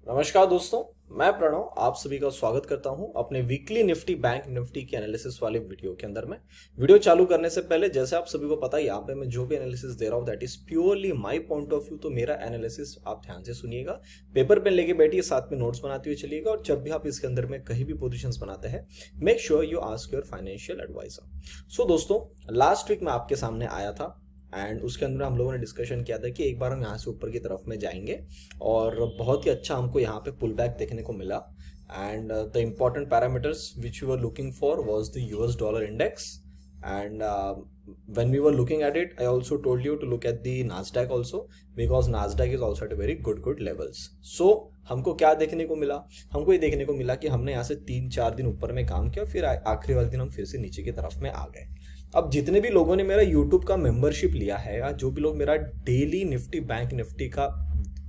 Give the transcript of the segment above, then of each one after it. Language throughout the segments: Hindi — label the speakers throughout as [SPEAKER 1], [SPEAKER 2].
[SPEAKER 1] नमस्कार दोस्तों, मैं प्रणव आप सभी का स्वागत करता हूं अपने वीकली निफ्टी बैंक निफ्टी के एनालिसिस वाले वीडियो के अंदर में। वीडियो चालू करने से पहले जैसे आप सभी को पता है यहाँ पे मैं जो भी एनालिसिस दे रहा हूँ that is purely my point of view. तो मेरा एनालिसिस आप ध्यान से सुनिएगा, पेपर पेन लेके बैठिए, साथ में नोट्स बनाते हुए चलिएगा और जब भी आप इसके अंदर में कहीं भी पोजिशन बनाते हैं make sure you ask your financial adviser. So दोस्तों, लास्ट वीक मैं आपके सामने आया था एंड उसके अंदर हम लोगों ने डिस्कशन किया था कि एक बार हम यहाँ से ऊपर की तरफ में जाएंगे और बहुत ही अच्छा हमको यहाँ पे पुल बैक देखने को मिला। And the important parameters which we were looking for was the US dollar index and when we were looking at it, I also told you to look at the Nasdaq also because Nasdaq is also at a very good levels. So हमको क्या देखने को मिला? हमको ये देखने को मिला कि हमने यहाँ से 3-4 दिन ऊपर में काम किया, फिर आखिरी वाले दिन हम फिर से नीचे की तरफ में आ गए। अब जितने भी लोगों ने मेरा YouTube का मेंबरशिप लिया है या जो भी लोग मेरा डेली निफ्टी बैंक निफ्टी का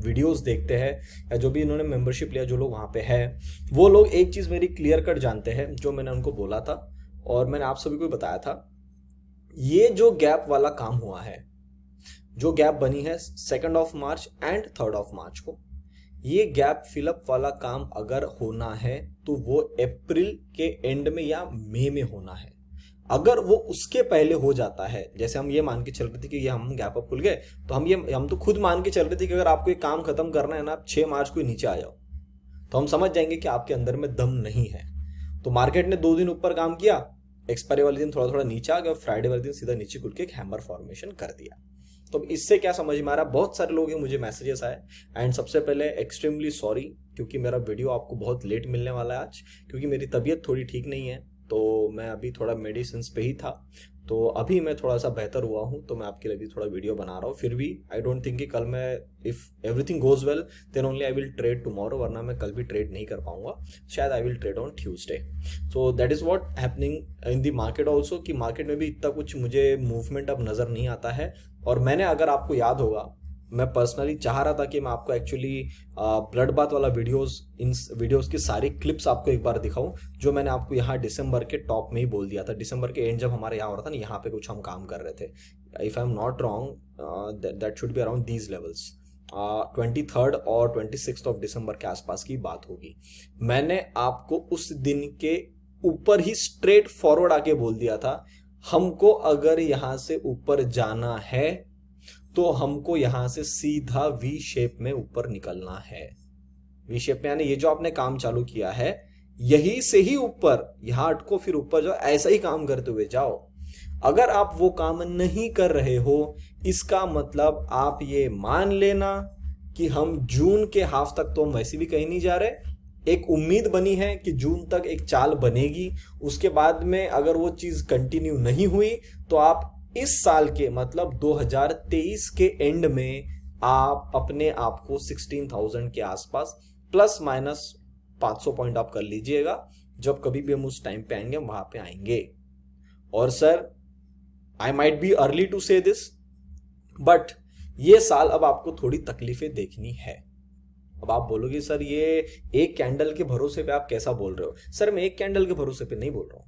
[SPEAKER 1] वीडियोस देखते हैं या जो भी इन्होंने मेंबरशिप लिया, जो लोग वहाँ पे है, वो लोग एक चीज़ मेरी क्लियर कट जानते हैं जो मैंने उनको बोला था और मैंने आप सभी को बताया था। ये जो गैप वाला काम हुआ है, जो गैप बनी है 2 मार्च एंड 3 मार्च को, ये गैप फिलअप वाला काम अगर होना है तो वो अप्रैल के एंड में या मई में होना है। अगर वो उसके पहले हो जाता है, जैसे हम ये मान के चल रहे थे कि ये हम गैप अप खुल गए, तो हम तो खुद मान के चल रहे थे कि अगर आपको ये काम खत्म करना है ना, आप 6 मार्च को नीचे आ जाओ, तो हम समझ जाएंगे कि आपके अंदर में दम नहीं है। तो मार्केट ने 2 दिन ऊपर काम किया, एक्सपायरी वाले दिन थोड़ा थोड़ा नीचे आ गया और फ्राइडे वाले दिन सीधा नीचे खुल के एक हैमर फॉर्मेशन कर दिया। तो इससे क्या समझ में आ रहा है? बहुत सारे लोग हैं, मुझे मैसेजेस आए एंड सबसे पहले एक्सट्रीमली सॉरी क्योंकि मेरा वीडियो आपको बहुत लेट मिलने वाला है आज, क्योंकि मेरी तबीयत थोड़ी ठीक नहीं है। तो मैं अभी थोड़ा मेडिसिन पे ही था, तो अभी मैं थोड़ा सा बेहतर हुआ हूँ, तो मैं आपके लिए भी थोड़ा वीडियो बना रहा हूँ। फिर भी आई डोंट थिंक कि कल मैं, if everything goes well then only I will trade tomorrow, वरना मैं कल भी ट्रेड नहीं कर पाऊंगा, शायद I will trade on Tuesday. So that is what happening in the market also, कि मार्केट में भी इतना कुछ मुझे मूवमेंट अब नज़र नहीं आता है। और मैंने, अगर आपको याद होगा, मैं पर्सनली चाह रहा था कि मैं आपको एक्चुअली ब्लड बाथ वाला वीडियोस, इन वीडियोस की सारी क्लिप्स आपको एक बार दिखाऊं, जो मैंने आपको यहाँ दिसंबर के टॉप में ही बोल दिया था। दिसंबर के एंड जब हमारे यहाँ हो रहा था ना, यहाँ पे कुछ हम काम कर रहे थे, if I am not wrong that should be around these levels. 23 और 26 दिसंबर के आसपास की बात होगी। मैंने आपको उस दिन के ऊपर ही स्ट्रेट फॉरवर्ड आके बोल दिया था, हमको अगर यहाँ से ऊपर जाना है तो हमको यहां से सीधा वी शेप में ऊपर निकलना है। वी शेप में यानी ये जो आपने काम चालू किया है, यही से ही ऊपर, यहां अटको फिर ऊपर जाओ, ऐसा ही काम करते हुए जाओ। अगर आप वो काम नहीं कर रहे हो, इसका मतलब आप ये मान लेना कि हम जून के हाफ तक तो हम वैसे भी कहीं नहीं जा रहे। एक उम्मीद बनी है कि जून तक एक चाल बनेगी, उसके बाद में अगर वो चीज कंटिन्यू नहीं हुई तो आप इस साल के मतलब 2023 के एंड में आप अपने आप को 16,000 के आसपास प्लस माइनस 500 पॉइंट आप कर लीजिएगा। जब कभी भी हम उस टाइम पे आएंगे, हम वहां पे आएंगे। और sir, I might be early to say this, but ये साल अब आपको थोड़ी तकलीफें देखनी है। अब आप बोलोगे सर ये एक कैंडल के भरोसे पे आप कैसा बोल रहे हो? सर मैं एक कैंडल के भरोसे पे नहीं बोल रहा हूं।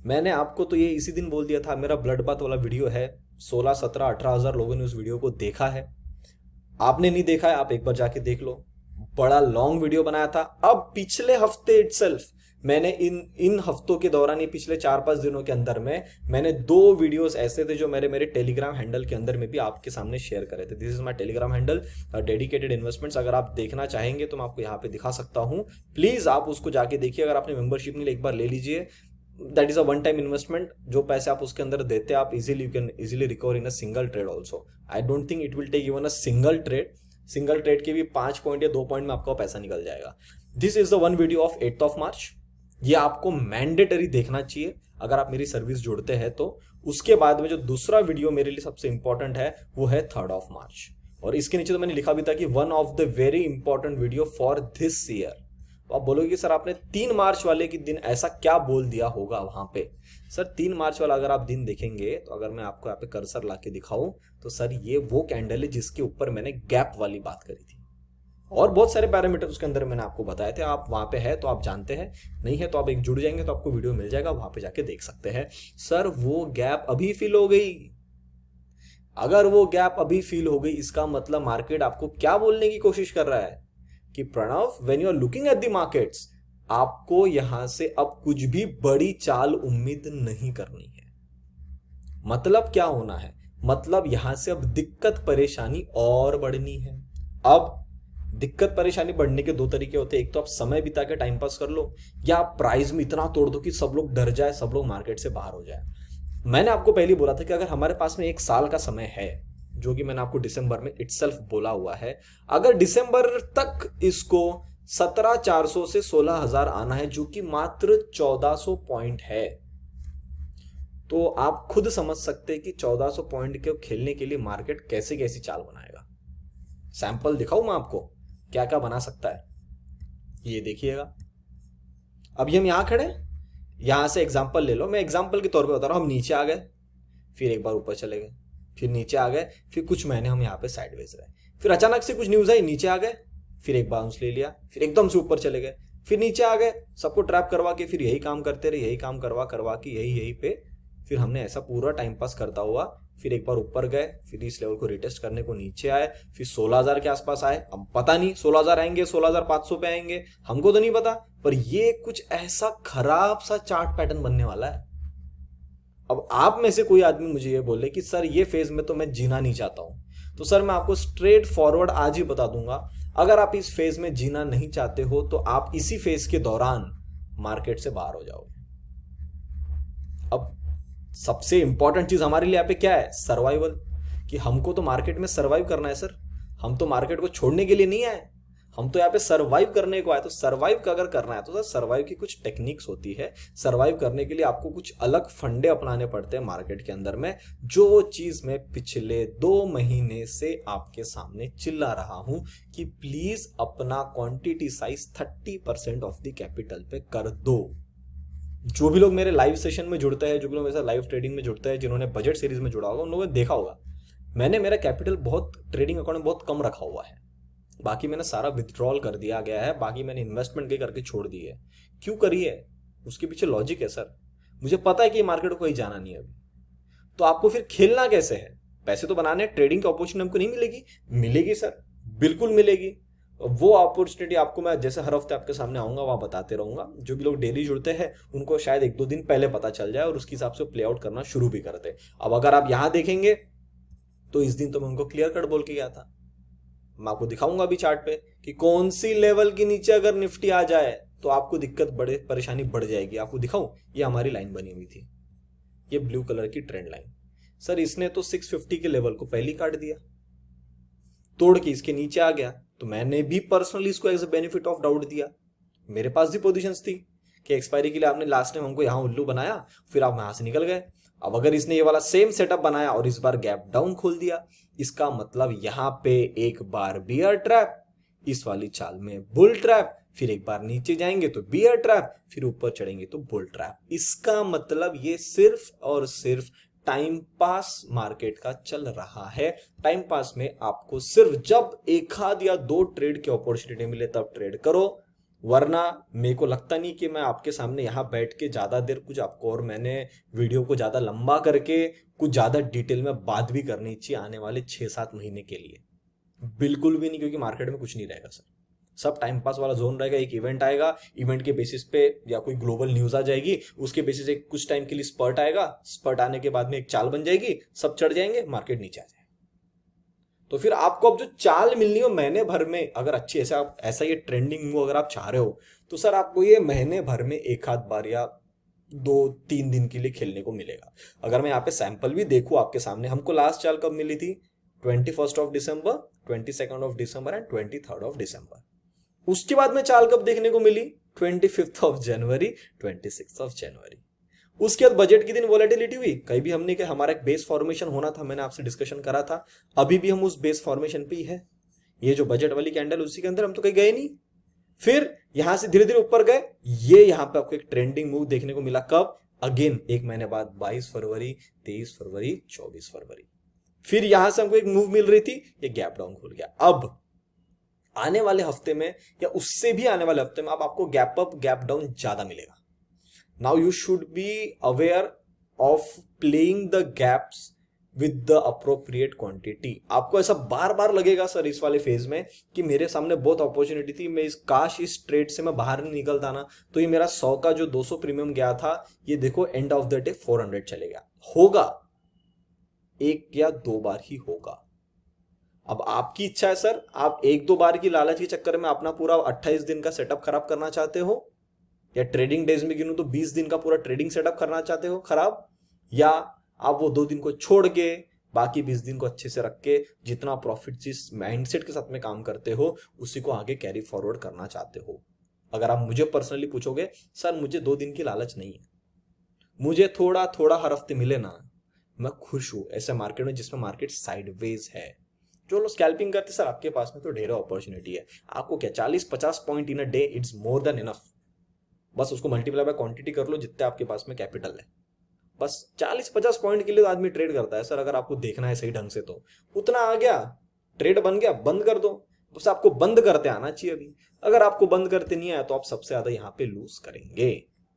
[SPEAKER 1] मैंने आपको तो ये इसी दिन बोल दिया था, मेरा ब्लड बाथ वाला वीडियो है, 16, 17, 18 हजार लोगों ने उस वीडियो को देखा है। आपने नहीं देखा है, आप एक बार जाके देख लो, बड़ा लॉन्ग वीडियो बनाया था। अब पिछले हफ्ते इटसेल्फ मैंने इन हफ्तों के दौरान, ये पिछले 4-5 दिनों के अंदर में मैंने 2 वीडियोस ऐसे थे जो मेरे टेलीग्राम हैंडल के अंदर में भी आपके सामने शेयर करे थे। This is my Telegram handle dedicated investments. अगर आप देखना चाहेंगे तो मैं आपको यहाँ पे दिखा सकता हूँ, प्लीज आप उसको जाके देखिए। अगर आपने मेंबरशिप नहीं ली, एक बार ले लीजिए। That is a one time investment. जो पैसे आप उसके अंदर देते हैं, आप easily, you can easily recover in a single trade also. I don't think it will take even a single trade के भी 5 पॉइंट या 2 पॉइंट में आपका पैसा निकल जाएगा। This is the one video of 8 मार्च। ये आपको मैंडेटरी देखना चाहिए अगर आप मेरी सर्विस जुड़ते हैं तो। उसके बाद में जो दूसरा वीडियो मेरे लिए सबसे इंपॉर्टेंट है वो है 3 मार्च, और इसके नीचे तो मैंने लिखा भी था कि one of the very important video for this year. आप बोलोगे सर आपने 3 मार्च वाले के दिन ऐसा क्या बोल दिया होगा वहां पे? सर 3 मार्च वाला अगर आप दिन देखेंगे तो अगर मैं आपको यहाँ पे कर्सर ला के दिखाऊं तो सर ये वो कैंडल है जिसके ऊपर मैंने गैप वाली बात करी थी, और बहुत सारे पैरामीटर उसके अंदर मैंने आपको बताए थे। आप वहां पे है तो आप जानते हैं, नहीं है तो आप एक जुड़ जाएंगे तो आपको वीडियो मिल जाएगा, वहां पे जाके देख सकते हैं। सर वो गैप अभी फिल हो गई। अगर वो गैप अभी फील हो गई, इसका मतलब मार्केट आपको क्या बोलने की कोशिश कर रहा है? कि Pranav when you are looking at the markets, आपको यहां से अब कुछ भी बड़ी चाल उम्मीद नहीं करनी है। मतलब क्या होना है, मतलब यहां से अब दिक्कत परेशानी और बढ़नी है। अब दिक्कत परेशानी बढ़ने के दो तरीके होते हैं, एक तो आप समय बिता के टाइम पास कर लो, या आप प्राइस में इतना तोड़ दो कि सब लोग डर जाए, सब लोग मार्केट से बाहर हो जाए। मैंने आपको पहले बोला था कि अगर हमारे पास में 1 साल का समय है, जो कि मैंने आपको दिसंबर में इटसेल्फ बोला हुआ है, अगर दिसंबर तक इसको 17,400 से 16,000 आना है, जो कि मात्र 1400 पॉइंट है, तो आप खुद समझ सकते हैं कि 1400 पॉइंट के खेलने के लिए मार्केट कैसे कैसी चाल बनाएगा। सैंपल दिखाऊं मैं आपको क्या क्या बना सकता है, ये देखिएगा। अभी हम यहां खड़े, यहां से एग्जांपल ले लो, मैं एग्जांपल के तौर पे बता रहा हूं। हम नीचे आ गए, फिर एक बार ऊपर चले गए, फिर नीचे आ गए, फिर कुछ महीने हम यहाँ पे साइडवेज रहे, फिर अचानक से कुछ न्यूज आई, नीचे आ गए, फिर एक बाउंस ले लिया, फिर एकदम से ऊपर चले गए, फिर नीचे आ गए, सबको ट्रैप करवा के फिर यही काम करते रहे, यही काम करवा करवा के यही पे फिर हमने ऐसा पूरा टाइम पास करता हुआ फिर एक बार ऊपर गए, फिर इस लेवल को रिटेस्ट करने को नीचे आए, फिर 16,000 के आसपास आए। अब पता नहीं 16,000 आएंगे, 16,500 पे आएंगे, हमको तो नहीं पता, पर ये कुछ ऐसा खराब सा चार्ट पैटर्न बनने वाला है। अब आप में से कोई आदमी मुझे ये बोले कि सर ये फेज में तो मैं जीना नहीं चाहता हूं, तो सर मैं आपको स्ट्रेट फॉरवर्ड आज ही बता दूंगा, अगर आप इस फेज में जीना नहीं चाहते हो तो आप इसी फेज के दौरान मार्केट से बाहर हो जाओगे। अब सबसे इंपॉर्टेंट चीज हमारे लिए यहाँ पे क्या है, सर्वाइवल, कि हमको तो मार्केट में सर्वाइव करना है सर, हम तो मार्केट को छोड़ने के लिए नहीं आए, हम तो यहाँ पे सर्वाइव करने को आए। तो सर्वाइव अगर करना है तो सर सर्वाइव की कुछ टेक्निक्स होती है, सर्वाइव करने के लिए आपको कुछ अलग फंडे अपनाने पड़ते हैं मार्केट के अंदर में, जो चीज मैं पिछले 2 महीने से आपके सामने चिल्ला रहा हूं कि प्लीज अपना quantity size 30% of the capital पे कर दो। जो भी लोग मेरे लाइव सेशन में जुड़ते हैं, जो भी लोग मेरे साथ लाइव ट्रेडिंग में जुड़ते हैं, जिन्होंने बजट सीरीज में जुड़ा होगा, उन लोगों ने देखा होगा मैंने मेरा कैपिटल बहुत ट्रेडिंग अकाउंट में बहुत कम रखा हुआ है, बाकी मैंने सारा विथड्रॉल कर दिया गया है, बाकी मैंने इन्वेस्टमेंट करके छोड़ दी है। क्यों करी है, उसके पीछे लॉजिक है सर, मुझे पता है कि मार्केट को कहीं जाना नहीं है अभी, तो आपको फिर खेलना कैसे है, पैसे तो बनाने, ट्रेडिंग की अपॉर्चुनिटी हमको नहीं मिलेगी, मिलेगी सर, बिल्कुल मिलेगी। वो अपॉर्चुनिटी आपको मैं जैसे हर हफ्ते आपके सामने आऊंगा वहां बताते रहूंगा। जो भी लोग डेली जुड़ते हैं उनको शायद 1-2 दिन पहले पता चल जाए और उसके हिसाब से प्ले आउट करना शुरू भी करते। अब अगर आप यहां देखेंगे तो इस दिन तो मैं उनको क्लियर कट बोल के गया था, मैं आपको दिखाऊंगा अभी चार्ट पे कि कौन सी लेवल के नीचे अगर निफ्टी आ जाए तो आपको दिक्कत परेशानी बढ़ जाएगी। आपको दिखाऊं, ये हमारी लाइन बनी हुई थी, ये ब्लू कलर की ट्रेंड लाइन, सर इसने तो 650 के लेवल को पहले काट दिया, तोड़ के इसके नीचे आ गया, तो मैंने भी पर्सनली इसको as a benefit of doubt दिया। मेरे पास भी पोजीशंस थी कि एक्सपायरी के लिए आपने लास्ट टाइम हमको यहां उल्लू बनाया, फिर आप यहां से निकल गए। अब अगर इसने ये वाला सेम सेटअप बनाया और इस बार गैप डाउन खोल दिया, इसका मतलब यहां पे एक बार बियर ट्रैप, इस वाली चाल में बुल ट्रैप, फिर एक बार नीचे जाएंगे तो बियर ट्रैप, फिर ऊपर चढ़ेंगे तो बुल ट्रैप। इसका मतलब ये सिर्फ और सिर्फ टाइम पास मार्केट का चल रहा है। टाइम पास में आपको सिर्फ जब 1 या 2 ट्रेड की अपॉर्चुनिटी मिले तब ट्रेड करो, वरना मेरे को लगता नहीं कि मैं आपके सामने यहां बैठ के ज्यादा देर कुछ आपको, और मैंने वीडियो को ज्यादा लंबा करके कुछ ज्यादा डिटेल में बात भी करनी चाहिए आने वाले 6-7 महीने के लिए, बिल्कुल भी नहीं, क्योंकि मार्केट में कुछ नहीं रहेगा सर, सब टाइम पास वाला जोन रहेगा। एक इवेंट आएगा, इवेंट के बेसिस पे या कोई ग्लोबल न्यूज आ जाएगी, उसके बेसिस से कुछ टाइम के लिए स्पर्ट आएगा, स्पर्ट आने के बाद में एक चाल बन जाएगी, सब चढ़ जाएंगे, मार्केट नीचे आ जाएगा। तो फिर आपको अब जो चाल मिलनी हो महीने भर में, अगर अच्छी ऐसा ये ट्रेंडिंग मूव अगर आप चाह रहे हो, तो सर आपको ये महीने भर में 1-आध बार या 2-3 दिन के लिए खेलने को मिलेगा। अगर मैं यहाँ पे सैंपल भी देखूं आपके सामने, हमको लास्ट चाल कब मिली थी, 21 of December, 22 of December and 23 of December. उसके बाद में चाल कब देखने को मिली, 25 ऑफ जनवरी, 26 ऑफ जनवरी। उसके बाद बजट के दिन वोलेटिलिटी हुई, कहीं भी हमने कहा हमारा एक बेस फॉर्मेशन होना था, मैंने आपसे डिस्कशन करा था, अभी भी हम उस बेस फॉर्मेशन पे ही है। ये जो बजट वाली कैंडल उसी के अंदर हम तो कहीं गए नहीं, फिर यहां से धीरे धीरे ऊपर गए, ये यहां पे आपको एक ट्रेंडिंग मूव देखने को मिला, कब, अगेन 1 महीने बाद 22 फरवरी, 23 फरवरी, 24 फरवरी। फिर यहां से हमको एक मूव मिल रही थी, ये गैप डाउन खुल गया। अब आने वाले हफ्ते में या उससे भी आने वाले हफ्ते में अब आपको गैप अप गैप डाउन ज्यादा मिलेगा। Now you should be aware of playing the gaps with the appropriate quantity. आपको ऐसा बार बार लगेगा सर इस वाले फेज में कि मेरे सामने बहुत अपॉर्चुनिटी थी, मैं इस ट्रेड से मैं बाहर नहीं निकलता ना, तो ये मेरा 100 का जो 200 प्रीमियम गया था, ये देखो एंड ऑफ द डे 400 चले गया। होगा, एक या दो बार ही होगा। अब आपकी इच्छा है सर, आप एक दो बार की लालच के चक्कर में अपना पूरा 28 दिन का सेटअप खराब करना चाहते हो, या ट्रेडिंग डेज में गिनूं तो 20 दिन का पूरा ट्रेडिंग सेटअप करना चाहते हो खराब, या आप वो 2 दिन को छोड़ के बाकी 20 दिन को अच्छे से रख के जितना प्रॉफिट जिस माइंडसेट के साथ में काम करते हो उसी को आगे कैरी फॉरवर्ड करना चाहते हो। अगर आप मुझे पर्सनली पूछोगे, सर मुझे 2 दिन की लालच नहीं है, मुझे थोड़ा थोड़ा हर हफ्ते मिले ना, मैं खुश हूं ऐसे मार्केट में जिसमें मार्केट साइडवेज है। जो लोग स्कैल्पिंग करते सर आपके पास में तो ढेरों अपॉर्चुनिटी है, आपको क्या 40-50 point in a day, it's more than enough. बस उसको मल्टीप्लाई बाय क्वांटिटी कर लो जितने आपके पास में कैपिटल है। बस 40-50 पॉइंट के लिए तो आदमी ट्रेड करता है सर, अगर आपको देखना है सही ढंग से तो उतना आ गया, ट्रेड बन गया, बंद कर दो। बस आपको बंद करते आना चाहिए अभी। अगर आपको बंद करते नहीं आया तो आप सबसे ज्यादा यहाँ पे लूज करेंगे।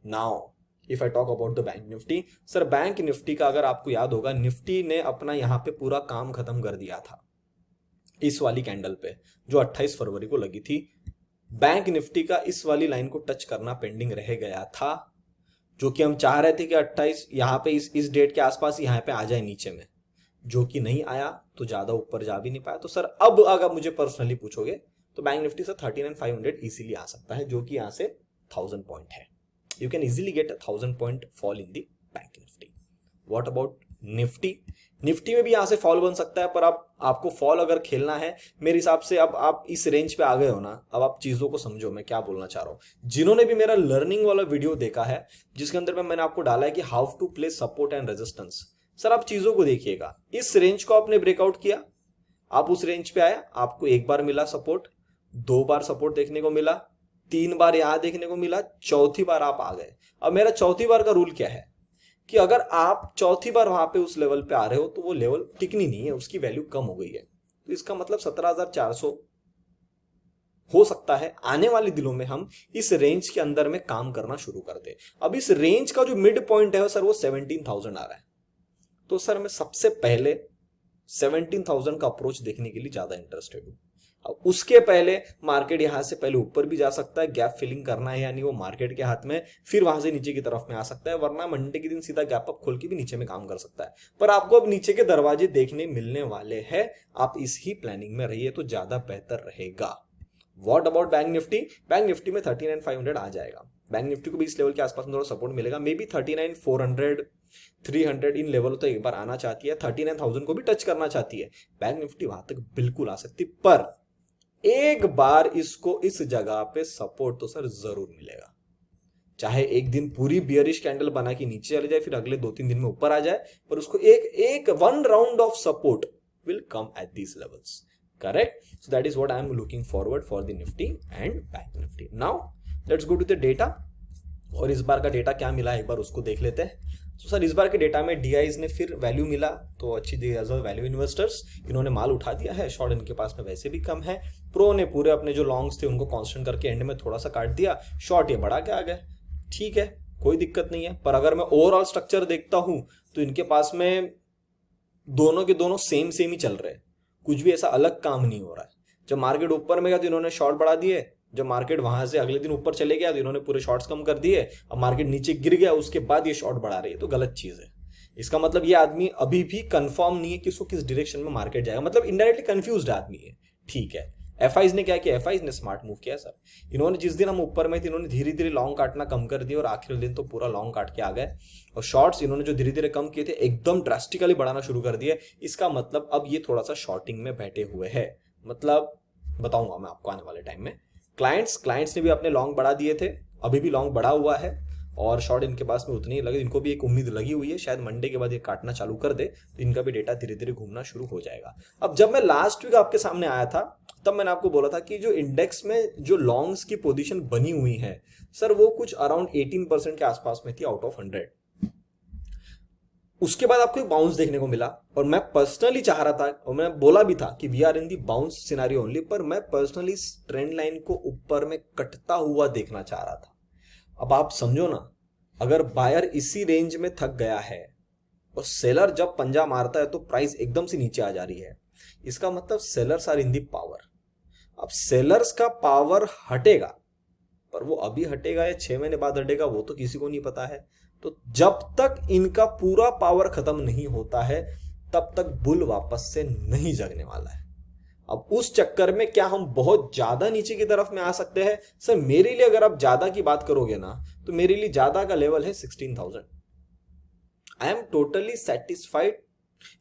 [SPEAKER 1] Now if I talk about the bank Nifty, sir bank Nifty का अगर आपको याद होगा, निफ्टी ने अपना यहाँ पे पूरा काम खत्म कर दिया था इस वाली कैंडल पे जो 28 फरवरी को लगी थी। बैंक निफ्टी का इस वाली लाइन को टच करना पेंडिंग रह गया था, जो कि हम चाह रहे थे कि 28 यहाँ पे इस डेट के आसपास यहाँ पे आ जाए नीचे में, जो कि नहीं आया, तो ज्यादा ऊपर जा भी नहीं पाया। तो सर अब अगर मुझे पर्सनली पूछोगे तो बैंक निफ्टी से 39,500 इजीली आ सकता है, जो कि यहाँ से 1000 पॉइंट है। You can easily get 1000 point fall in the bank Nifty. What about Nifty? Nifty में भी यहां से फॉल बन सकता है, पर अब आपको फॉल अगर खेलना है मेरे हिसाब से, अब आप इस रेंज पे आ गए हो ना, अब आप चीजों को समझो मैं क्या बोलना चाह रहा हूं। जिन्होंने भी मेरा लर्निंग वाला वीडियो देखा है जिसके अंदर में मैंने आपको डाला है कि how to play support and resistance, sir आप चीजों को देखिएगा। इस रेंज को आपने ब्रेकआउट किया, आप उस रेंज पे आए, आपको एक बार मिला सपोर्ट, 2 बार सपोर्ट देखने को मिला, 3 बार यहां देखने को मिला, चौथी बार आप आ गए। अब मेरा चौथी बार का रूल क्या है कि अगर आप चौथी बार वहां पे उस लेवल पे आ रहे हो तो वो लेवल टिकनी नहीं है, उसकी वैल्यू कम हो गई है। तो इसका मतलब 17,400 हो सकता है आने वाले दिनों में हम इस रेंज के अंदर में काम करना शुरू कर दे। अब इस रेंज का जो मिड पॉइंट है सर वो 17,000 आ रहा है, तो सर मैं सबसे पहले 17,000 का अप्रोच देखने के लिए ज्यादा इंटरेस्टेड हूं। अब उसके पहले मार्केट यहां से पहले ऊपर भी जा सकता है, गैप फिलिंग करना है यानी वो मार्केट के हाथ में, फिर वहां से नीचे की तरफ में आ सकता है, वरना मंडे के दिन सीधा गैप अप खोल के भी नीचे में काम कर सकता है। पर आपको अब नीचे के दरवाजे देखने मिलने वाले हैं, आप इस ही प्लानिंग में रहिए तो ज्यादा बेहतर रहेगा। What about bank Nifty? Bank Nifty में 39,500 आ जाएगा, बैंक निफ्टी को भी इस लेवल के आसपास में थोड़ा सपोर्ट मिलेगा, मे बी 39,400 300 इन लेवल तो एक बार आना चाहती है, 39,000 को भी टच करना चाहती है, बैंक निफ्टी वहां तक बिल्कुल आ सकती, पर एक बार इसको इस जगह पे सपोर्ट तो सर जरूर मिलेगा। चाहे एक दिन पूरी बियरिश कैंडल बना के नीचे चले जाए, फिर अगले 2-3 दिन में ऊपर आ जाए, पर उसको एक one round of support will come at these levels. Correct? So that is what I am looking forward for the Nifty and Bank Nifty. Now let's go to the data, और इस बार का डेटा क्या मिला एक बार उसको देख लेते हैं। तो सर इस बार के डेटा में डीआईज ने फिर वैल्यू मिला, तो अच्छी दी एज वैल्यू इन्वेस्टर्स, इन्होंने माल उठा दिया है, शॉर्ट इनके पास में वैसे भी कम है, प्रो ने पूरे अपने जो लॉन्ग्स थे उनको कांस्टेंट करके एंड में थोड़ा सा काट दिया, शॉर्ट ये बढ़ा के आ गए, ठीक है कोई दिक्कत नहीं है। पर अगर मैं ओवरऑल स्ट्रक्चर देखता हूं तो इनके पास में दोनों के दोनों सेम ही चल रहे हैं, कुछ भी ऐसा अलग काम नहीं हो रहा है। जब मार्केट ऊपर में गया तो इन्होंने शॉर्ट बढ़ा दिए, जब मार्केट वहां से अगले दिन ऊपर चले गया तो इन्होंने पूरे शॉर्ट्स कम कर दिए, अब मार्केट नीचे गिर गया उसके बाद ये शॉर्ट बढ़ा रही है, तो गलत चीज है। इसका मतलब ये आदमी अभी भी कंफर्म नहीं है कि उसको किस डायरेक्शन में मार्केट जाएगा, मतलब इनडायरेक्टली कंफ्यूज्ड आदमी है, ठीक है। एफआईज ने क्या किया? एफआईज ने स्मार्ट मूव किया सर, इन्होंने जिस दिन हम ऊपर में थे इन्होंने धीरे धीरे लॉन्ग काटना कम कर दिया, और आखिरी दिन तो पूरा लॉन्ग काट के आ गए, और शॉर्ट्स इन्होंने जो धीरे धीरे कम किए थे एकदम ड्रास्टिकली बढ़ाना शुरू कर दिए। इसका मतलब अब ये थोड़ा सा शॉर्टिंग में बैठे हुए है, मतलब बताऊंगा मैं आपको आने वाले टाइम में। क्लाइंट्स ने भी अपने लॉन्ग बढ़ा दिए थे, अभी भी लॉन्ग बढ़ा हुआ है, और शॉर्ट इनके पास में उतनी ही लगे, इनको भी एक उम्मीद लगी हुई है शायद मंडे के बाद ये काटना चालू कर दे तो इनका भी डेटा धीरे धीरे घूमना शुरू हो जाएगा। अब जब मैं लास्ट वीक आपके सामने आया था तब मैंने आपको बोला था कि जो इंडेक्स में जो लॉन्ग्स की पोजीशन बनी हुई है सर वो कुछ अराउंड 18% के आसपास में थी आउट ऑफ 100। उसके बाद आपको एक बाउंस देखने को मिला, और मैं पर्सनली चाह रहा था और मैं बोला भी था कि we are in the bounce scenario only, पर मैं पर्सनली ट्रेंड लाइन को ऊपर में कटता हुआ देखना चाह रहा था। अब आप समझो ना, अगर बायर इसी रेंज में थक गया है और सेलर जब पंजा मारता है तो प्राइस एकदम से नीचे आ जा रही है, इसका मतलब sellers are in the power. अब सेलर्स का पावर हटेगा, पर वो अभी हटेगा या 6 महीने बाद हटेगा वो तो किसी को नहीं पता है। तो जब तक इनका पूरा पावर खत्म नहीं होता है तब तक बुल वापस से नहीं जगने वाला है। अब उस चक्कर में क्या हम बहुत ज्यादा नीचे की तरफ में आ सकते हैं? सर मेरे लिए अगर आप ज्यादा की बात करोगे ना तो मेरे लिए ज्यादा का लेवल है 16,000। I am totally satisfied,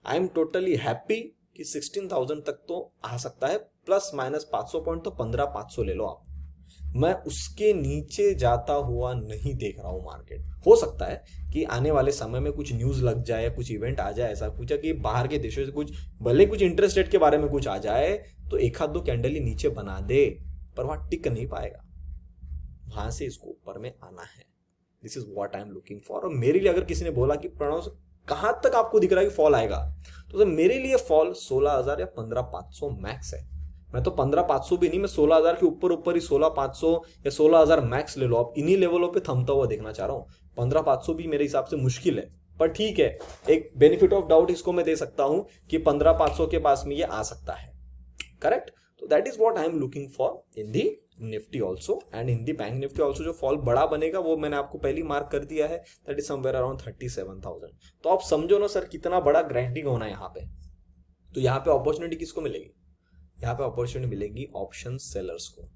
[SPEAKER 1] I am totally happy कि 16,000 तक तो आ सकता है, प्लस माइनस 500 पॉइंट, तो 15,500 ले लो आप। मैं उसके नीचे जाता हुआ नहीं देख रहा हूं मार्केट। हो सकता है कि आने वाले समय में कुछ न्यूज लग जाए, कुछ इवेंट आ जाए, ऐसा कुछ कि बाहर के देशों से कुछ, भले कुछ इंटरेस्ट रेट के बारे में कुछ आ जाए तो एक हाथ दो कैंडल ही नीचे बना दे, पर वहां टिक नहीं पाएगा, वहां से इसको ऊपर में आना है। This is what I am looking for. और मेरे लिए अगर किसी ने बोला कि प्रणव कहां तक आपको दिख रहा है कि फॉल आएगा, तो सर मेरे लिए फॉल 16,000 या 15,500 मैक्स है। मैं तो 15,500 भी नहीं, मैं 16,000 के ऊपर ऊपर ही 16,500 या 16,000 मैक्स ले लो आप, इन्हीं लेवलों पे थमता हुआ देखना चाह रहा हूं। 15,500 भी मेरे हिसाब से मुश्किल है, पर ठीक है, एक बेनिफिट ऑफ डाउट इसको मैं दे सकता हूं कि 15,500 के पास में ये आ सकता है। करेक्ट? तो that is what I am looking for in the Nifty also and in the bank Nifty also. जो फॉल बड़ा बनेगा वो मैंने आपको पहले मार्क कर दिया है, दैट इज समवेयर अराउंड 37,000। तो आप समझो ना सर कितना बड़ा ग्राइंडिंग होना है यहाँ पे। तो यहाँ पे अपॉर्चुनिटी किसको मिलेगी? यहाँ पे अपॉर्चुनिटी मिलेगी ऑप्शन सेलर्स को।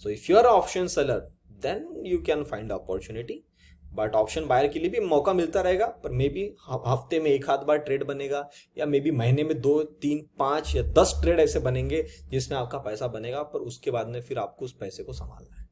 [SPEAKER 1] So if you are option seller then you can find opportunity, but option buyer के लिए भी मौका मिलता रहेगा, पर मे बी हफ्ते में एक आध बार ट्रेड बनेगा, या मे बी महीने में 2, 3, 5 या 10 ट्रेड ऐसे बनेंगे जिसमें आपका पैसा बनेगा, पर उसके बाद में फिर आपको उस पैसे को संभालना है।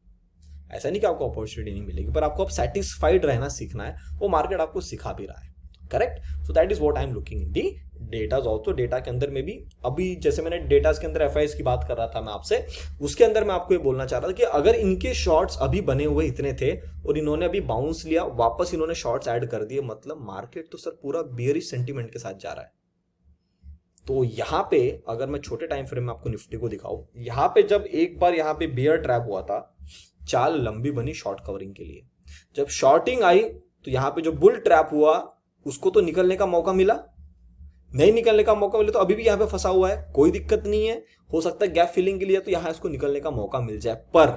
[SPEAKER 1] ऐसा नहीं कि आपको अपॉर्चुनिटी नहीं मिलेगी, पर आपको अब सेटिस्फाइड रहना सीखना है, वो मार्केट आपको सिखा भी रहा है। Correct? So that is what I am looking in the datas also. Data के अंदर में भी अभी जैसे मैंने डेटाज के अंदर एफआईएस की बात कर रहा था मैं आपसे, उसके अंदर मैं आपको ये बोलना चाह रहा था कि अगर इनके शॉर्ट्स अभी बने हुए इतने थे और इन्होंने अभी बाउंस लिया, वापस इन्होंने शॉर्ट्स ऐड कर दिए, मतलब मार्केट तो सर पूरा बियरिश सेंटीमेंट के साथ जा रहा है। तो यहां पे अगर मैं छोटे टाइम फ्रेम में आपको निफ्टी को दिखाऊं, यहां पे जब एक बार यहां पे बियर ट्रैप हुआ था, चाल लंबी बनी शॉर्ट कवरिंग के लिए। जब शॉर्टिंग आई तो यहां पे जो बुल ट्रैप हुआ उसको तो निकलने का मौका मिला, नहीं निकलने का मौका मिले तो अभी भी यहां पे फंसा हुआ है, कोई दिक्कत नहीं है। हो सकता है गैप फिलिंग के लिए तो यहां इसको निकलने का मौका मिल जाए, पर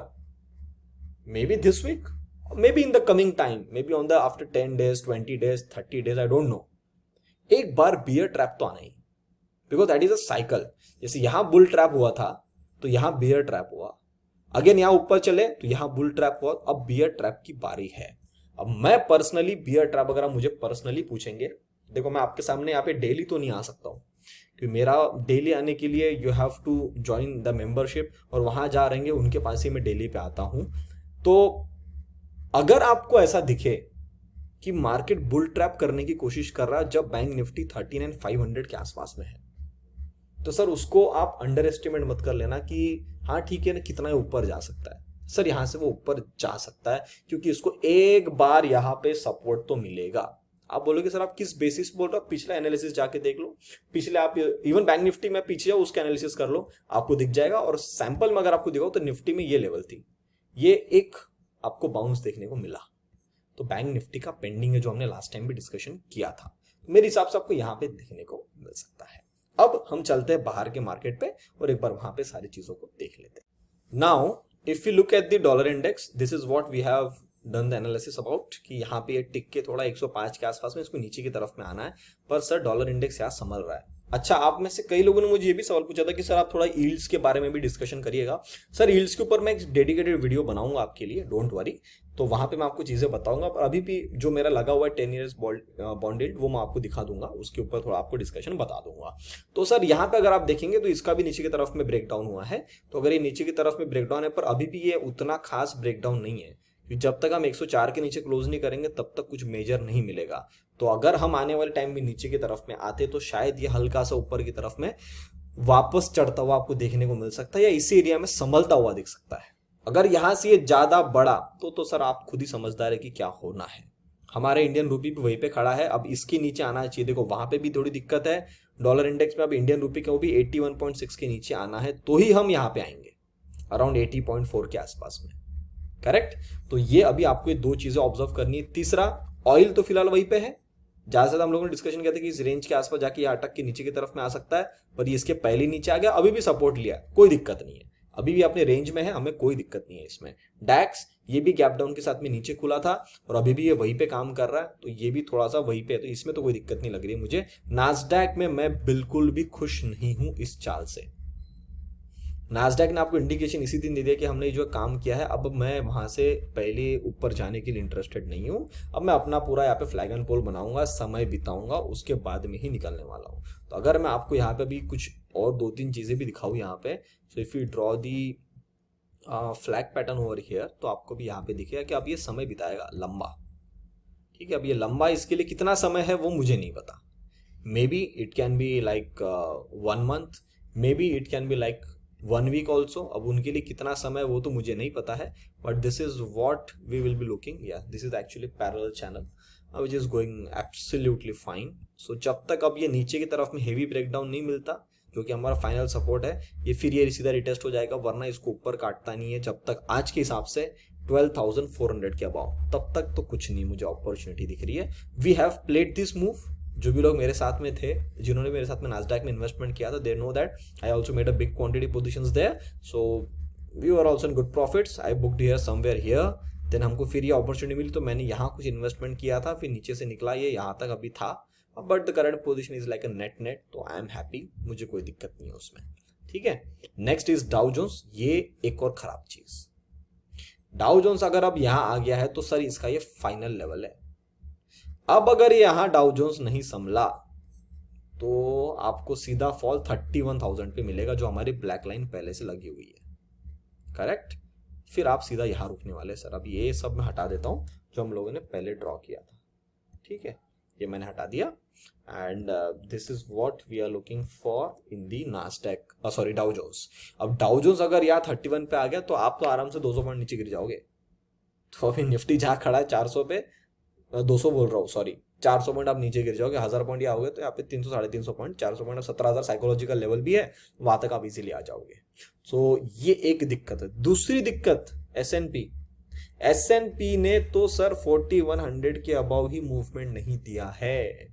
[SPEAKER 1] maybe this week, maybe in the coming time, maybe on the after 10 days, 20 days, 30 days, I don't know, एक बार बियर ट्रैप तो आना ही, because that is a cycle. जैसे यहां बुल ट्रैप हुआ था तो यहां बियर ट्रैप हुआ, अगेन यहां ऊपर चले तो यहां बुल ट्रैप हुआ, अब बियर ट्रैप की बारी है। अब मैं पर्सनली बियर ट्रैप, अगर आप मुझे पर्सनली पूछेंगे, देखो मैं आपके सामने यहाँ पे डेली तो नहीं आ सकता हूँ, क्योंकि मेरा डेली आने के लिए you have to join the membership, और वहां जा रहेंगे उनके पास ही मैं डेली पे आता हूं। तो अगर आपको ऐसा दिखे कि मार्केट बुल ट्रैप करने की कोशिश कर रहा है जब बैंक निफ्टी 39,500 के आसपास में है, तो सर उसको आप अंडर एस्टिमेट मत कर लेना कि हाँ ठीक है ना कितना ऊपर जा सकता है। सर यहां से वो ऊपर जा सकता है, क्योंकि इसको एक बार यहां पे सपोर्ट तो मिलेगा। आप बोलोगे सर आप किस बेसिस बोल रहे हो? पिछला एनालिसिस जाके देख लो, पिछले आप इवन बैंक निफ्टी में पीछे जाओ उसका एनालिसिस कर लो, आपको दिख जाएगा। और सैंपल में अगर आपको दिखाओ तो निफ्टी में ये लेवल थी, ये एक आपको बाउंस देखने को मिला। तो बैंक निफ्टी का पेंडिंग है जो हमने लास्ट टाइम भी डिस्कशन किया था, मेरे हिसाब से आपको यहाँ पे देखने को मिल सकता है। अब हम चलते हैं बाहर के मार्केट पे और एक बार वहां पे सारी चीजों को देख लेते हैं। Now if you look at the dollar index, this is what we have done the analysis about, कि यहाँ पे ये टिक के थोड़ा 105 के आसपास में इसको नीचे की तरफ में आना है, पर सर डॉलर इंडेक्स यहाँ संभल रहा है। अच्छा, आप में से कई लोगों ने मुझे ये भी सवाल पूछा था कि सर आप थोड़ा यील्ड्स के बारे में भी डिस्कशन करिएगा। सर यील्ड्स के ऊपर मैं एक डेडिकेटेड वीडियो बनाऊंगा आपके लिए, डोंट वरी, तो वहां पे मैं आपको चीजें बताऊंगा। पर अभी भी जो मेरा लगा हुआ है 10 ईयर्स बॉन्ड यील्ड, वो मैं आपको दिखा दूंगा, उसके ऊपर थोड़ा आपको डिस्कशन बता दूंगा। तो सर यहाँ पे अगर आप देखेंगे तो इसका भी नीचे की तरफ में ब्रेकडाउन हुआ है। तो अगर ये नीचे की तरफ में ब्रेकडाउन है, पर अभी भी ये उतना खास ब्रेकडाउन नहीं है, जब तक हम 104 के नीचे क्लोज नहीं करेंगे तब तक कुछ मेजर नहीं मिलेगा। तो अगर हम आने वाले टाइम में नीचे की तरफ में आते तो शायद ये हल्का सा ऊपर की तरफ में वापस चढ़ता हुआ आपको देखने को मिल सकता है, या इसी एरिया में संभलता हुआ दिख सकता है। अगर यहां से ये ज्यादा बड़ा तो सर आप खुद ही समझदार है कि क्या होना है। हमारे इंडियन रूपी भी वहीं पे खड़ा है, अब इसके नीचे आना चाहिए। देखो वहां पे भी थोड़ी दिक्कत है डॉलर इंडेक्स में, अब इंडियन रूपी को भी 81.6 के नीचे आना है तो ही हम यहाँ पे आएंगे, अराउंड 80.4 के आसपास में। करेक्ट? तो ये अभी आपको ये दो चीजें ऑब्जर्व करनी है। तीसरा, ऑयल तो फिलहाल वहीं पे है, ज्यादा से ज्यादा हम लोगों ने डिस्कशन किया था कि इस रेंज के आसपास जाके ये अटक के नीचे की तरफ में आ सकता है, पर ये इसके पहले नीचे आ गया, अभी भी सपोर्ट लिया, कोई दिक्कत नहीं है, अभी भी अपने रेंज में है, हमें कोई दिक्कत नहीं है इसमें। डैक्स ये भी गैप डाउन के साथ में नीचे खुला था और अभी भी ये वहीं पे काम कर रहा है, तो ये भी थोड़ा सा वहीं पे है, तो इसमें तो कोई दिक्कत नहीं लग रही है मुझे। नास्डैक में मैं बिल्कुल भी खुश नहीं हूं इस चाल से। नास्डैक ने आपको इंडिकेशन इसी दिन दे दिया कि हमने जो काम किया है, अब मैं वहां से पहले ऊपर जाने के लिए इंटरेस्टेड नहीं हूं। अब मैं अपना पूरा यहाँ पे फ्लैग एंड पोल बनाऊंगा, समय बिताऊंगा, उसके बाद में ही निकलने वाला हूं। तो अगर मैं आपको यहाँ पे भी कुछ और 2-3 चीजें भी दिखाऊं यहाँ पे, सो if you draw the flag pattern over here, तो आपको भी यहाँ पे दिखेगा कि अब ये समय बिताएगा लंबा। ठीक है, अब ये लंबा इसके लिए कितना समय है वो मुझे नहीं पता। Maybe it can be like 1 month, maybe it can be like 1 week also. अब उनके लिए कितना समय वो तो मुझे नहीं पता है, but this is what we will be looking. या this is actually parallel channel which is going absolutely fine. So जब तक अब ये नीचे की तरफ में हेवी ब्रेकडाउन नहीं मिलता, जो कि हमारा फाइनल सपोर्ट है, ये फिर ये सीधा रिटेस्ट हो जाएगा, वरना इसको ऊपर काटता नहीं है जब तक आज के हिसाब से 12,400 के अबाउ, तब तक तो कुछ नहीं मुझे अपॉर्चुनिटी दिख रही है। We have played this move. जो भी लोग मेरे साथ में थे, जिन्होंने मेरे साथ में नास्डैक में इन्वेस्टमेंट किया था, they know that I also made a big quantity positions there, so we were also in good profits. I booked here somewhere here, then हमको फिर ये अपॉर्चुनिटी मिली, तो मैंने यहाँ कुछ इन्वेस्टमेंट किया था, फिर नीचे से निकला, ये यहाँ तक अभी था, but the current position is like a net, तो आई एम हैप्पी, मुझे कोई दिक्कत नहीं है उसमें। ठीक है, नेक्स्ट इज डाउ जोन्स। ये एक और खराब चीज, डाउ जोन्स अगर अब यहाँ आ गया है तो सर इसका ये फाइनल लेवल है। अब अगर यहां डाउ जोन्स नहीं संभला तो आपको सीधा फॉल 31,000 पे मिलेगा, जो हमारी ब्लैक लाइन पहले से लगी हुई है, करेक्ट। फिर आप सीधा यहां रुकने वाले। सर अब ये सब मैं हटा देता हूं जो हम लोगों ने पहले ड्रॉ किया था। ठीक है, ये मैंने हटा दिया, and this is what we are looking for in the Nasdaq, sorry Dow Jones. अब डाउ जोन्स अगर यहाँ 31 पे आ गया तो आप तो आराम से 200 पॉइंट नीचे गिर जाओगे। तो अभी निफ्टी जहां खड़ा है 400 पे, 200 बोल रहा हूँ, सॉरी 400 पॉइंट आप नीचे गिर जाओगे। 1000 पॉइंट यहाँ हो गए तो यहाँ पे 300 350 पॉइंट, 400 पॉइंट, 17,000 साइकोलॉजिकल लेवल भी है, वहां तक आप इजीली आ जाओगे। सो ये एक दिक्कत है। दूसरी दिक्कत एसएनपी ने तो सर 4100 के अबाव ही मूवमेंट नहीं दिया है।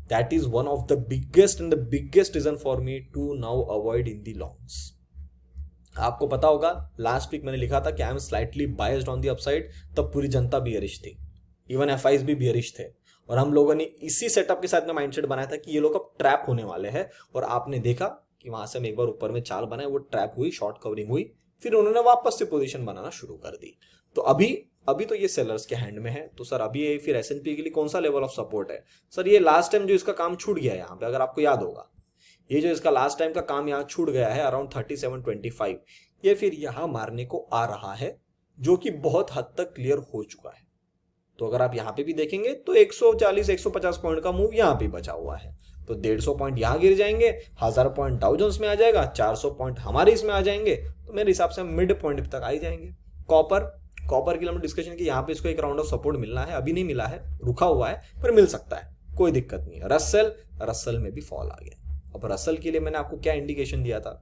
[SPEAKER 1] That is one of the biggest and the biggest reason for me to now avoid in the longs. आपको पता होगा लास्ट वीक मैंने लिखा था कि I am slightly biased on the upside, तब पूरी जनता बियरिश थी, इवन एफआईज भी बियरिश थे, और हम लोगों ने इसी सेटअप के साथ में माइंडसेट बनाया था कि ये लोग अब ट्रैप होने वाले हैं, और आपने देखा कि वहां से हम एक बार ऊपर में चाल बनाए, वो ट्रैप हुई, शॉर्ट कवरिंग हुई, फिर उन्होंने वापस से पोजीशन बनाना शुरू कर दी। तो अभी तो ये सेलर्स के हैंड में है। तो सर अभी ये फिर एसएनपी के लिए कौन सा लेवल ऑफ सपोर्ट है? सर ये लास्ट टाइम जो इसका काम छूट गया है यहाँ पे, अगर आपको याद होगा, ये जो इसका लास्ट टाइम का काम यहाँ छूट गया है अराउंड 3725, ये फिर यहाँ मारने को आ रहा है, जो कि बहुत हद तक क्लियर हो चुका है। तो अगर आप यहाँ पे भी देखेंगे तो 140-150 पॉइंट का मूव यहाँ पे बचा हुआ है, तो 150 पॉइंट यहाँ गिर जाएंगे, 1000 पॉइंट डाउ जोन्स में आ जाएगा, 400 पॉइंट हमारे इसमें आ जाएंगे, तो मेरे हिसाब से हम मिड पॉइंट तक आ ही जाएंगे। कॉपर की हमने डिस्कशन की, यहाँ पे इसको एक राउंड ऑफ सपोर्ट मिलना है, अभी नहीं मिला है, रुका हुआ है, पर मिल सकता है, कोई दिक्कत नहीं है। रसल में भी फॉल आ गया। अब रसल के लिए मैंने आपको क्या इंडिकेशन दिया था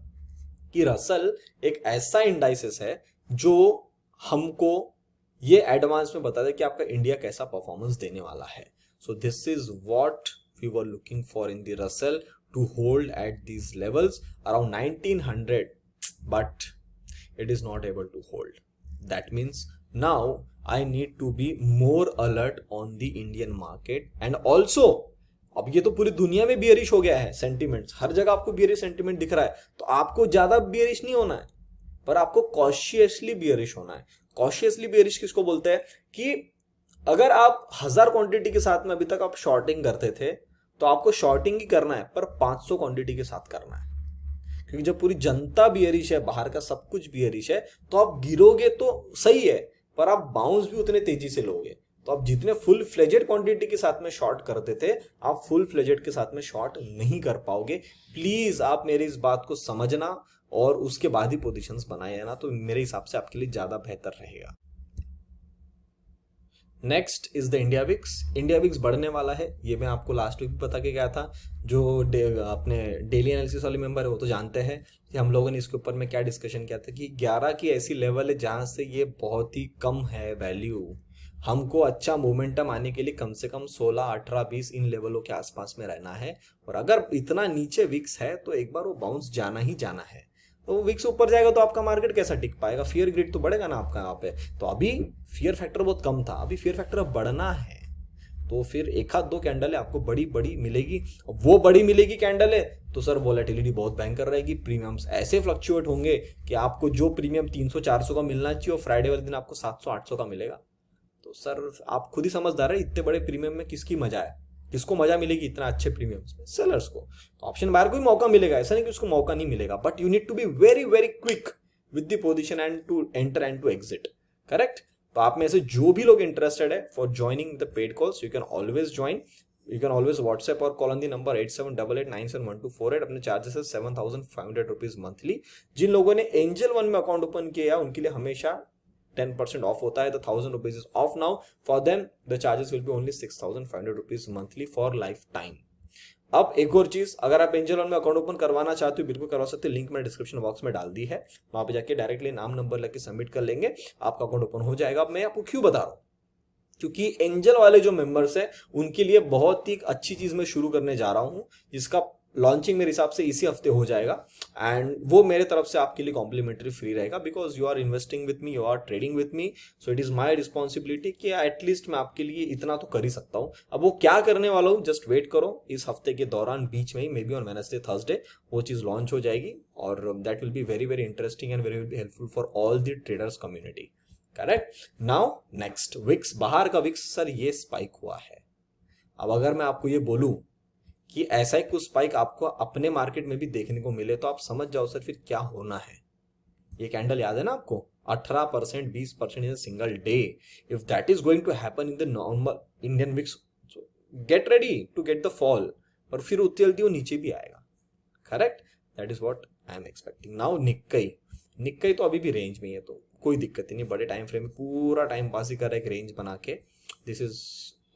[SPEAKER 1] कि रसल एक ऐसा इंडाइसिस है जो हमको ये एडवांस में बता दे कि आपका इंडिया कैसा परफॉर्मेंस देने वाला है। So this is what we were looking for in the Russell, to hold at these levels around 1900, but it is not able to hold. That means now I need to be more alert on the Indian market, and also अब ये तो पूरी दुनिया में बियरिश हो गया है सेंटिमेंट्स, हर जगह आपको बियरिश सेंटिमेंट दिख रहा है, तो आपको ज्यादा बियरिश नहीं होना है, पर आपको कॉशियसली बियरिश होना है। कॉशियसली बियरिश किसको बोलते हैं? कि अगर आप 1000 क्वांटिटी के साथ में अभी तक आप शॉर्टिंग करते थे, तो आपको शॉर्टिंग ही करना है, पर 500 क्वांटिटी के साथ करना है, क्योंकि जब पूरी जनता बियरिश है, बाहर का सब कुछ बियरिश है, तो आप गिरोगे तो सही है, पर आप बाउंस भी उतने तेजी से लोगे। तो आप जितने फुल फ्लेजेड क्वांटिटी के साथ में शॉर्ट करते थे, आप फुल फ्लेजेड के साथ में शॉर्ट नहीं कर पाओगे। प्लीज आप मेरी इस बात को समझना और उसके बाद ही पोजीशंस बनाए, है ना, तो मेरे हिसाब से आपके लिए ज्यादा बेहतर रहेगा। Next is the India VIX बढ़ने वाला है, ये मैं आपको लास्ट वीक बता के गया था। जो अपने डेली एनालिसिस वाले मेंबर है वो तो जानते हैं कि हम लोगों ने इसके ऊपर में क्या डिस्कशन किया था कि 11 की ऐसी लेवल है जहां से ये बहुत ही कम है वैल्यू, हमको अच्छा मोमेंटम आने के लिए कम से कम 16, 18, 20 इन लेवलों के आसपास में रहना है। और अगर इतना नीचे विक्स है तो एक बार वो बाउंस जाना ही जाना है। तो विक्स ऊपर जाएगा तो आपका मार्केट कैसा टिक पाएगा? फियर ग्रिड तो बढ़ेगा ना आपका यहाँ पे। तो अभी फियर फैक्टर बहुत कम था, अभी फियर फैक्टर अब बढ़ना है। तो फिर एक आध दो कैंडल है आपको बड़ी बड़ी मिलेगी। वो बड़ी मिलेगी कैंडल है तो सर वोलेटिलिटी बहुत भयंकर रहेगी, प्रीमियम्स ऐसे फ्लक्चुएट होंगे कि आपको जो प्रीमियम 300-400 का मिलना चाहिए और फ्राइडे वाले दिन आपको 700-800 का मिलेगा। तो सर आप खुद ही समझदार है इतने बड़े प्रीमियम में किसकी मजा है, किसको मजा मिलेगी इतना अच्छे प्रीमियम्स में? सेलर्स को। तो ऑप्शन बायर को भी मौका मिलेगा, ऐसा नहीं कि उसको मौका नहीं मिलेगा, but you need to be very very quick with the position and to enter and to exit. Correct? तो आप में से जो भी लोग इंटरेस्टेड है for joining the paid calls, you can always join. You can always WhatsApp और कॉल ऑन द नंबर 8788971248। अपने चार्जेस है 7,500 रुपीज मंथली। जिन लोगों ने एंजल वन में अकाउंट ओपन किया उनके लिए हमेशा 10% ऑफ होता है। The 1,000 rupees is of now for them. The charges will be only 6,500 rupees monthly for life time. अब एक और चीज, अगर आप एंजल वन में अकाउंट ओपन करवाना चाहते हो बिल्कुल करवा सकते हो, लिंक मैंने डिस्क्रिप्शन बॉक्स में डाल दी है। वहां पे जाके डायरेक्टली नाम नंबर लेके सबमिट कर लेंगे, आपका अकाउंट ओपन हो जाएगा। अब मैं आपको क्यों बता रहा हूं, क्योंकि एंजल वाले जो मेंबर्स हैं उनके लिए बहुत ही अच्छी चीज मैं शुरू करने जा रहा हूं, जिसका लॉन्चिंग मेरे हिसाब से इसी हफ्ते हो जाएगा। एंड वो मेरे तरफ से आपके लिए कॉम्प्लीमेंट्री फ्री रहेगा, because you are investing with me, you are trading with me, so it is my responsibility कि एटलीस्ट मैं आपके लिए इतना तो कर ही सकता हूँ। अब वो क्या करने वाला हूँ जस्ट वेट करो, इस हफ्ते के दौरान बीच में ही maybe on Wednesday Thursday वो चीज लॉन्च हो जाएगी और that will be very very interesting and very helpful for all the traders community. Correct? Now next VIX, बाहर का विक्स सर ये स्पाइक हुआ है। अब अगर मैं आपको ये बोलूं कि ऐसा ही कुछ स्पाइक आपको अपने मार्केट में भी देखने को मिले तो आप समझ जाओ सर फिर क्या होना है। ये कैंडल याद है ना आपको, 18%, 20% in single day. If that is going to happen in the normal Indian VIX, get ready to get the fall. और फिर उतनी जल्दी वो नीचे भी आएगा। Correct? That is what I am expecting. Now Nikkei तो अभी भी रेंज में है, तो कोई दिक्कत ही नहीं, बड़े टाइम फ्रेम में पूरा टाइम पास ही कर रहा है एक रेंज बना के। This is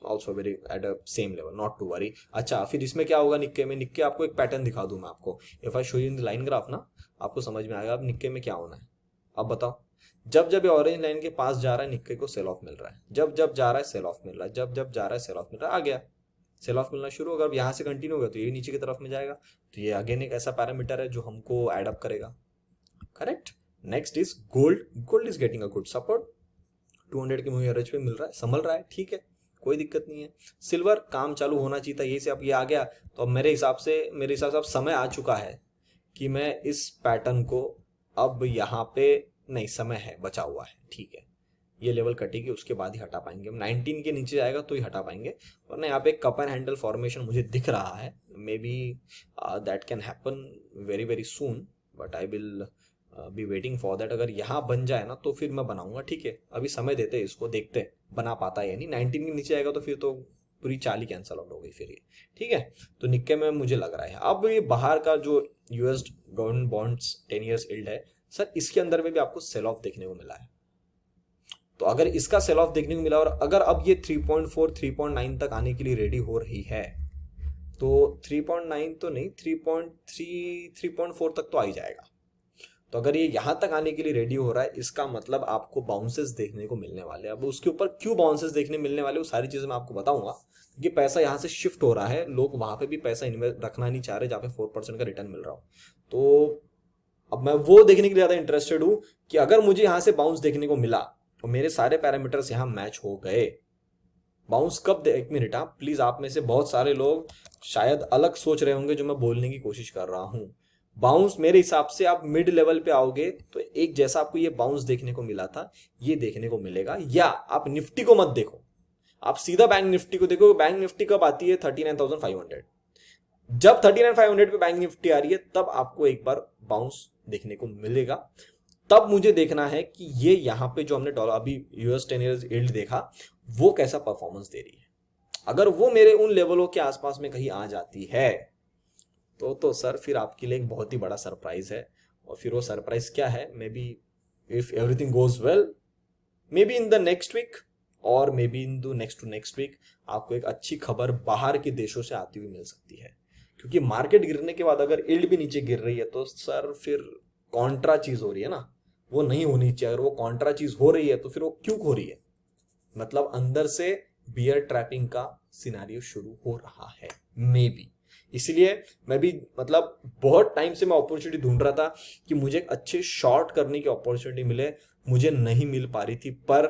[SPEAKER 1] also very at a same level, not to worry. अच्छा, फिर इसमें क्या होगा निक्के में? निक्के आपको एक पैटर्न दिखा दूं मैं आपको, if I show you in the line graph ना, आपको समझ में आएगा अब निक्के में क्या होना है। अब बताओ, जब जब ये ऑरेंज लाइन के पास जा रहा है निक्के को सेल ऑफ मिल रहा है, जब जब जा रहा है सेल ऑफ मिल रहा है, जब जब जा रहा है सेल ऑफ मिल रहा है, आ गया सेल ऑफ मिलना शुरू होगा। अब यहाँ से कंटिन्यू होगा तो ये नीचे की तरफ में जाएगा। तो ये अगेन एक ऐसा पैरामीटर है जो हमको एड अप करेगा। Correct? Next is gold. Gold is getting a good support, 200 के मूविंग एवरेज पे मिल रहा है, संभल रहा है, ठीक है, कोई दिक्कत नहीं है। सिल्वर काम चालू होना चाहिए था, यही से अब ये आ गया। तो अब मेरे हिसाब से अब समय आ चुका है कि मैं इस पैटर्न को अब यहाँ पे नहीं, समय है बचा हुआ है, ठीक है, ये लेवल कटेगी उसके बाद ही हटा पाएंगे हम। 19 के नीचे जाएगा तो ही हटा पाएंगे, वरना यहाँ पे कप एंड हैंडल फॉर्मेशन मुझे दिख रहा है। May be that can happen very very soon, but I will be waiting for that. अगर यहाँ बन जाए ना तो फिर मैं बनाऊंगा, ठीक है, अभी समय देते हैं इसको, देखते हैं बना पाता है या नहीं। 19 के नीचे आएगा तो फिर तो पूरी चाल ही कैंसल आउट हो गई फिर ये, ठीक है। तो निक्के में मुझे लग रहा है अब ये बाहर का जो US government bonds 10 years yield है सर, इसके अंदर में भी आपको सेल ऑफ देखने को मिला है। तो अगर इसका सेल ऑफ देखने को मिला और अगर अब ये 3.4 3.9 तक आने के लिए रेडी हो रही है तो 3.9 तो नहीं, 3.3 3.4 तक तो आ ही जाएगा। तो अगर ये यहां तक आने के लिए रेडी हो रहा है, इसका मतलब आपको बाउंसेस देखने को मिलने वाले हैं। अब उसके ऊपर क्यों बाउंसेस देखने मिलने वाले, वो सारी चीजें मैं आपको बताऊंगा। क्योंकि पैसा यहां से शिफ्ट हो रहा है, लोग वहां पे भी पैसा इन्वेस्ट रखना नहीं चाह रहे जहां पे 4% का रिटर्न मिल रहा हो। तो अब मैं वो देखने के लिए ज्यादा इंटरेस्टेड हूं कि अगर मुझे यहां से बाउंस देखने को मिला तो मेरे सारे पैरामीटर्स यहां मैच हो गए। बाउंस कब एक मिनट, हाँ प्लीज, आप में से बहुत सारे लोग शायद अलग सोच रहे होंगे जो मैं बोलने की कोशिश कर रहा हूं। बाउंस मेरे हिसाब से आप मिड लेवल पे आओगे तो एक जैसा आपको ये बाउंस देखने को मिला था ये देखने को मिलेगा। या आप निफ्टी को मत देखो, आप सीधा बैंक निफ्टी को देखो। बैंक निफ्टी कब आती है? 39,500। जब 39,500 पे बैंक निफ्टी आ रही है तब आपको एक बार बाउंस देखने को मिलेगा। तब मुझे देखना है कि ये यहां पे जो हमने डॉलर अभी यूएस 10 ईयर्स यील्ड देखा वो कैसा परफॉर्मेंस दे रही है। अगर वो मेरे उन लेवलों के आसपास में कहीं आ जाती है तो सर फिर आपके लिए एक बहुत ही बड़ा सरप्राइज है। और फिर वो सरप्राइज क्या है, maybe if everything goes well, maybe in the next week और maybe in the next to next week आपको एक अच्छी खबर बाहर के देशों से आती हुई मिल सकती है। क्योंकि मार्केट गिरने के बाद अगर यील्ड भी नीचे गिर रही है तो सर फिर कॉन्ट्रा चीज हो रही है ना, वो नहीं होनी चाहिए। अगर वो कॉन्ट्रा चीज हो रही है तो फिर वो क्यों हो रही है, मतलब अंदर से बियर ट्रैपिंग का सिनेरियो शुरू हो रहा है मे बी। इसलिए मैं भी मतलब बहुत टाइम से मैं अपॉर्चुनिटी ढूंढ रहा था कि मुझे एक अच्छे शॉर्ट करने की अपॉर्चुनिटी मिले, मुझे नहीं मिल पा रही थी। पर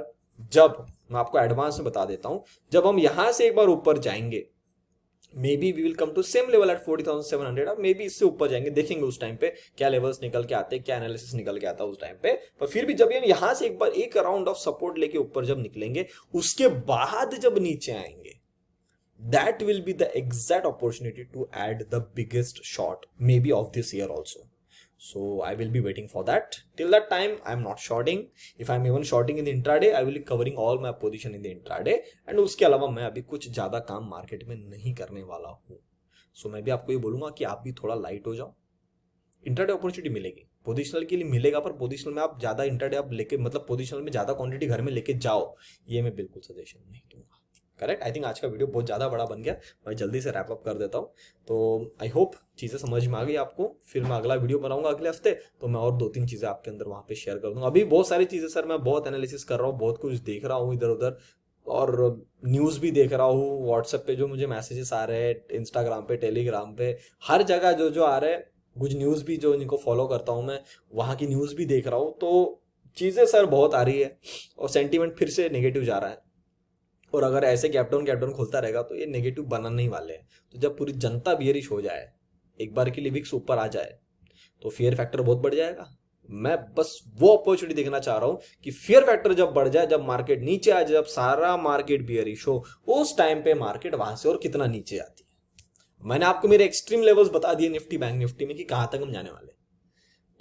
[SPEAKER 1] जब मैं आपको एडवांस में बता देता हूं, जब हम यहां से एक बार ऊपर जाएंगे, maybe we will come to same level at 40,700, अब मे बी इससे ऊपर जाएंगे, देखेंगे उस टाइम पे क्या लेवल्स निकल के आते हैं, क्या एनालिसिस निकल के आता है उस टाइम पे। पर फिर भी जब हम यहां से एक बार एक राउंड ऑफ सपोर्ट लेके ऊपर जब निकलेंगे, उसके बाद जब नीचे आएंगे, that will be the exact opportunity to add the biggest short maybe of this year also. So I will be waiting for that. Till that time I'm not shorting. If I'm even shorting in the intraday, I will be covering all my position in the intraday. And उसके अलावा मैं अभी कुछ ज्यादा काम मार्केट में नहीं करने वाला हूँ। So मैं भी आपको ये बोलूंगा कि आप भी थोड़ा लाइट हो जाओ। इंट्राडे अपॉर्चुनिटी मिलेगी, पोजिशनल के लिए मिलेगा, पर पोजिशनल में आप ज्यादा इंट्राडे आप लेके मतलब पोजिशनल में ज्यादा क्वांटिटी घर में लेके जाओ, ये मैं बिल्कुल सजेशन नहीं दूंगा। करेक्ट। आई थिंक आज का वीडियो बहुत ज़्यादा बड़ा बन गया, मैं जल्दी से रैप अप कर देता हूँ। तो आई होप चीज़ें समझ में आ गई आपको। फिर मैं अगला वीडियो बनाऊंगा अगले हफ्ते, तो मैं और 2-3 चीज़ें आपके अंदर वहाँ पे शेयर कर दूंगा। अभी बहुत सारी चीज़ें सर, मैं बहुत एनालिसिस कर रहा हूँ, बहुत कुछ देख रहा हूँ इधर उधर, और न्यूज़ भी देख रहा हूँ। व्हाट्सएप पे जो मुझे मैसेजेस आ रहे हैं, इंस्टाग्राम पे, टेलीग्राम पे, हर जगह जो जो आ रहे हैं, कुछ न्यूज़ भी जो इनको फॉलो करता हूँ मैं, वहाँ की न्यूज़ भी देख रहा हूँ। तो चीज़ें सर बहुत आ रही है और सेंटीमेंट फिर से नेगेटिव जा रहा है। और अगर ऐसे गैप डाउन खुलता रहेगा तो ये नेगेटिव बनना ही वाले हैं। तो जब पूरी जनता बियरिश हो जाए, एक बार के लिए विक्स ऊपर आ जाए, तो फियर फैक्टर बहुत बढ़ जाएगा। मैं बस वो अपॉर्चुनिटी देखना चाह रहा हूं कि फियर फैक्टर जब बढ़ जाए, जब मार्केट नीचे आ जाए, जब सारा मार्केट बियरिश हो, उस टाइम पे मार्केट वहां से और कितना नीचे आती है। मैंने आपको मेरे एक्सट्रीम लेवल्स बता दिए निफ्टी, बैंक निफ्टी में कि कहां तक हम जाने वाले।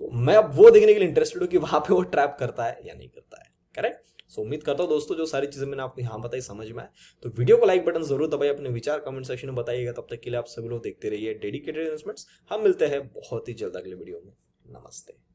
[SPEAKER 1] तो मैं अब वो देखने के लिए इंटरेस्टेड हूं कि वहां पे वो ट्रैप करता है या नहीं करता है। करेक्ट। सो उम्मीद करता हूं दोस्तों जो सारी चीजें मैंने आपको यहाँ बताई समझ में आए। तो वीडियो को लाइक बटन जरूर दबाइए, अपने विचार कमेंट सेक्शन में बताइएगा। तब तक के लिए आप सभी लोग देखते रहिए डेडिकेटेड इन्वेस्टमेंट्स। हम मिलते हैं बहुत ही जल्द अगले वीडियो में। नमस्ते।